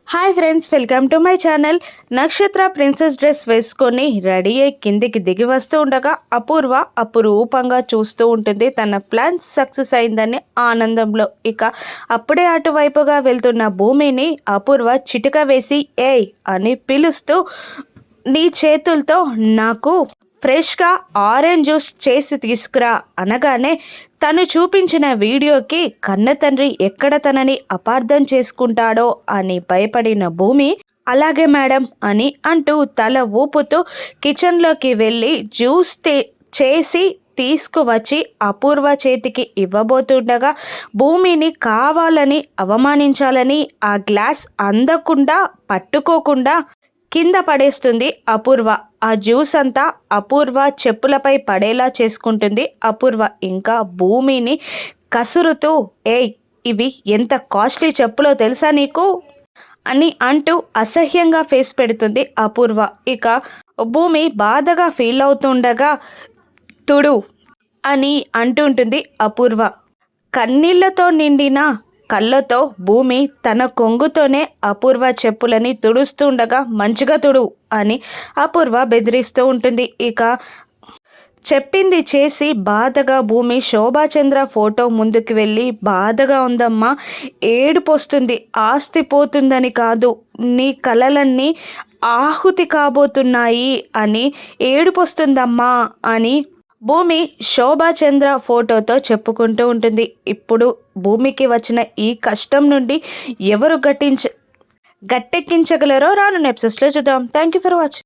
Hi friends, welcome to my channel. నక్షత్ర princess dress వేసుకొని ready అయ్యి కిందికి దిగి వస్తూ ఉండగా అపూర్వ అపురూపంగా చూస్తూ ఉంటుంది. తన ప్లాన్ సక్సెస్ అయిందని ఆనందంలో. ఇక అప్పుడే అటువైపుగా వెళ్తున్న భూమిని అపూర్వ చిటిక వేసి ఏయ్ అని పిలుస్తూ, నీ చేతులతో నాకు ఫ్రెష్గా ఆరెంజ్ జ్యూస్ చేసి తీసుకురా అనగానే తను చూపించిన వీడియోకి కన్న తండ్రి ఎక్కడ తనని అపార్థం చేసుకుంటాడో అని భయపడిన భూమి అలాగే మేడం అని అంటూ తల ఊపుతూ కిచెన్లోకి వెళ్ళి జ్యూస్ చేసి తీసుకువచ్చి అపూర్వ చేతికి ఇవ్వబోతుండగా భూమిని కావాలని అవమానించాలని ఆ గ్లాస్ అందకుండా పట్టుకోకుండా కింద పడేస్తుంది అపూర్వ. ఆ జ్యూస్ అంతా అపూర్వ చెప్పులపై పడేలా చేసుకుంటుంది అపూర్వ. ఇంకా భూమిని కసురుతూ ఏయ్ ఇవి ఎంత కాస్ట్లీ చెప్పులో తెలుసా నీకు అని అంటూ అసహ్యంగా ఫేస్ పెడుతుంది అపూర్వ. ఇక భూమి బాధగా ఫీల్ అవుతుండగా తుడు అని అంటుంటుంది అపూర్వ. కన్నీళ్లతో నిండిన కళ్ళతో భూమి తన కొంగుతోనే అపూర్వ చెప్పులని తుడుస్తుండగా మంచిగా తుడు అని అపూర్వ బెదిరిస్తూ ఉంటుంది. ఇక చెప్పింది చేసి బాధగా భూమి శోభాచంద్ర ఫోటో ముందుకు వెళ్ళి బాధగా ఉందమ్మా, ఏడుపొస్తుంది, ఆస్తి పోతుందని కాదు, నీ కలలన్నీ ఆహుతి కాబోతున్నాయి అని ఏడుపొస్తుందమ్మా అని భూమి శోభాచంద్ర ఫోటోతో చెప్పుకుంటూ ఉంటుంది. ఇప్పుడు భూమికి వచ్చిన ఈ కష్టం నుండి ఎవరు గట్టెక్కించగలరో రానున్న ఎపిసోడ్స్లో చూద్దాం. Thank you for watching.